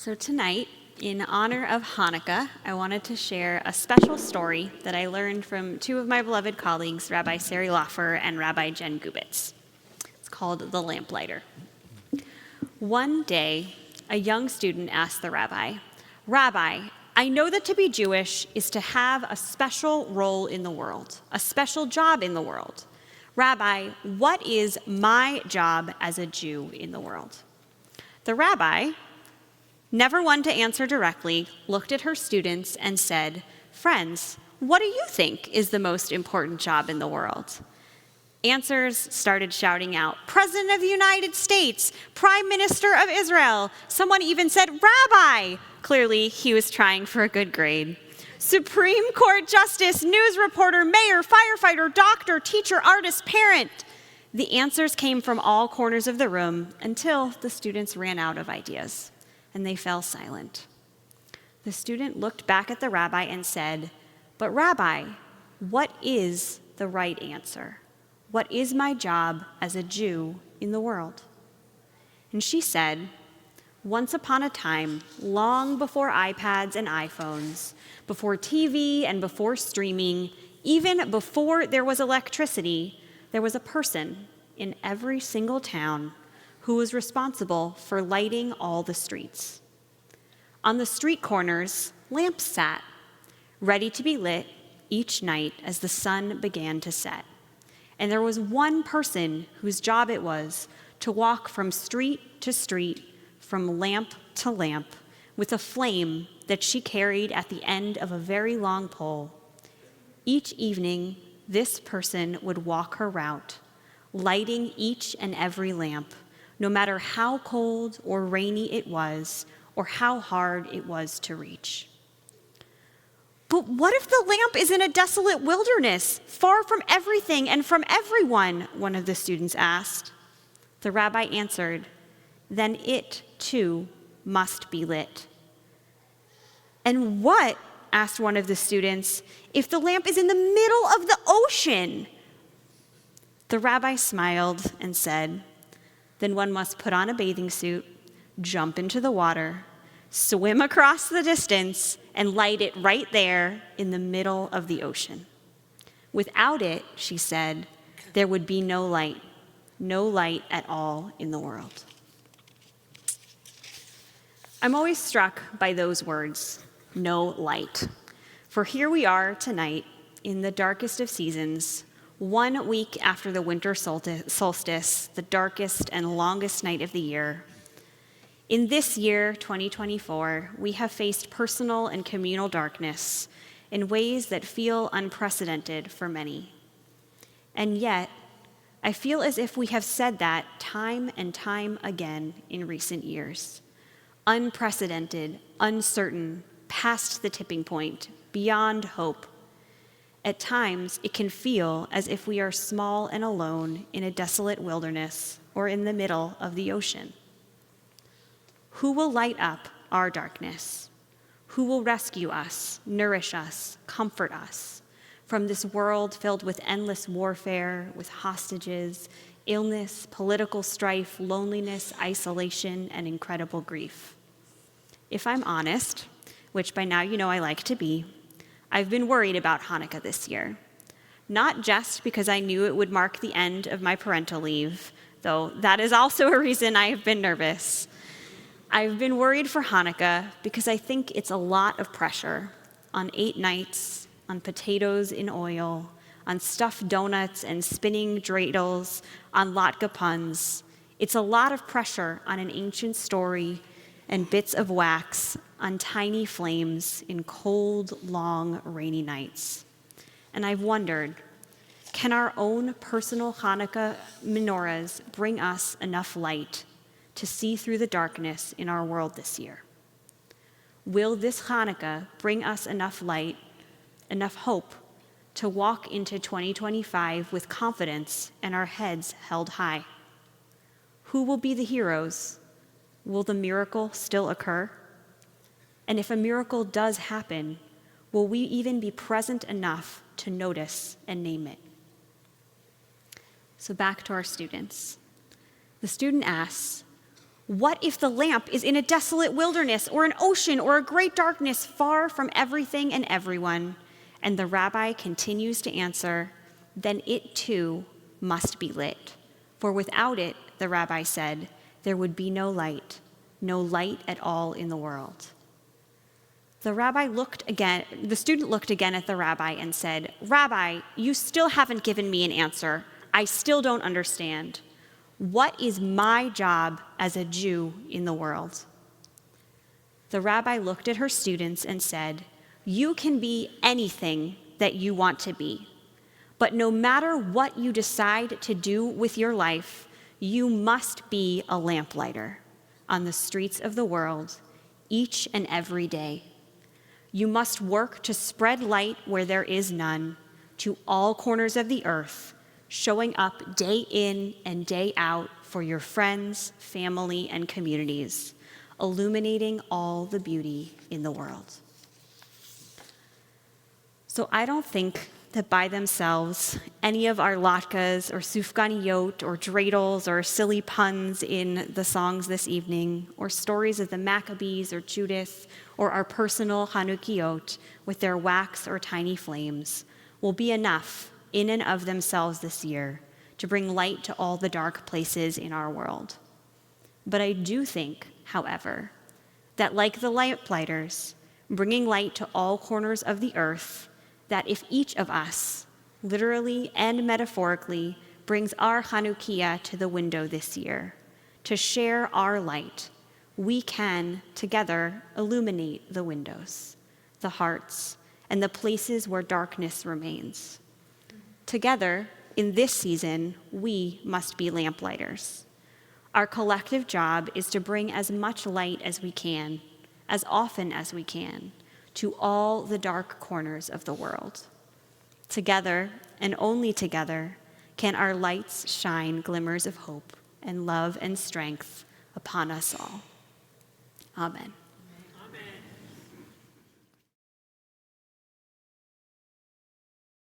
So tonight, in honor of Hanukkah, I wanted to share a special story that I learned from two of my beloved colleagues, Rabbi Sari Loffer and Rabbi Jen Gubitz. It's called The Lamplighter. One day, a young student asked the rabbi, "Rabbi, I know that to be Jewish is to have a special role in the world, a special job in the world. Rabbi, what is my job as a Jew in the world?" The rabbi, never one to answer directly, looked at her students and said, "Friends, what do you think is the most important job in the world?" Answers started shouting out, "President of the United States, Prime Minister of Israel." Someone even said, "Rabbi." Clearly, he was trying for a good grade. Supreme Court Justice, news reporter, mayor, firefighter, doctor, teacher, artist, parent. The answers came from all corners of the room until the students ran out of ideas, and they fell silent. The student looked back at the rabbi and said, "But Rabbi, what is the right answer? What is my job as a Jew in the world?" And she said, "Once upon a time, long before iPads and iPhones, before TV and before streaming, even before there was electricity, there was a person in every single town who was responsible for lighting all the streets. On the street corners, lamps sat, ready to be lit each night as the sun began to set. And there was one person whose job it was to walk from street to street, from lamp to lamp, with a flame that she carried at the end of a very long pole. Each evening, this person would walk her route, lighting each and every lamp, no matter how cold or rainy it was, or how hard it was to reach." "But what if the lamp is in a desolate wilderness, far from everything and from everyone?" one of the students asked. The rabbi answered, "Then it, too, must be lit." "And what," asked one of the students, "if the lamp is in the middle of the ocean?" The rabbi smiled and said, "Then one must put on a bathing suit, jump into the water, swim across the distance, and light it right there in the middle of the ocean. Without it," she said, "there would be no light at all in the world." I'm always struck by those words, "no light." For here we are tonight in the darkest of seasons, 1 week after the winter solstice, the darkest and longest night of the year. In this year, 2024, we have faced personal and communal darkness in ways that feel unprecedented for many. And yet, I feel as if we have said that time and time again in recent years. Unprecedented, uncertain, past the tipping point, beyond hope. At times, it can feel as if we are small and alone in a desolate wilderness or in the middle of the ocean. Who will light up our darkness? Who will rescue us, nourish us, comfort us from this world filled with endless warfare, with hostages, illness, political strife, loneliness, isolation, and incredible grief? If I'm honest, which by now you know I like to be, I've been worried about Hanukkah this year. Not just because I knew it would mark the end of my parental leave, though that is also a reason I have been nervous. I've been worried for Hanukkah because I think it's a lot of pressure on 8 nights, on potatoes in oil, on stuffed donuts and spinning dreidels, on latke puns. It's a lot of pressure on an ancient story and bits of wax on tiny flames in cold, long, rainy nights. And I've wondered, can our own personal Hanukkah menorahs bring us enough light to see through the darkness in our world this year? Will this Hanukkah bring us enough light, enough hope to walk into 2025 with confidence and our heads held high? Who will be the heroes? Will the miracle still occur? And if a miracle does happen, will we even be present enough to notice and name it? So back to our students. The student asks, What if the lamp is in a desolate wilderness or an ocean or a great darkness far from everything and everyone? And the rabbi continues to answer, then it too must be lit. For without it, the rabbi said, there would be no light at all in the world. The student looked again at the rabbi and said, Rabbi, you still haven't given me an answer. I still don't understand. What is my job as a Jew in the world? The rabbi looked at her students and said, you can be anything that you want to be, but no matter what you decide to do with your life, you must be a lamplighter on the streets of the world each and every day. You must work to spread light where there is none, to all corners of the earth, showing up day in and day out for your friends, family, and communities, illuminating all the beauty in the world. So I don't think that by themselves, any of our latkes or sufganiyot or dreidels or silly puns in the songs this evening, or stories of the Maccabees or Judith, or our personal Chanukiot with their wax or tiny flames, will be enough in and of themselves this year to bring light to all the dark places in our world. But I do think, however, that like the lamplighters, bringing light to all corners of the earth, that if each of us, literally and metaphorically, brings our Chanukiah to the window this year, to share our light, we can together illuminate the windows, the hearts, and the places where darkness remains. Together, in this season, we must be lamplighters. Our collective job is to bring as much light as we can, as often as we can, to all the dark corners of the world. Together, and only together, can our lights shine glimmers of hope and love and strength upon us all. Amen.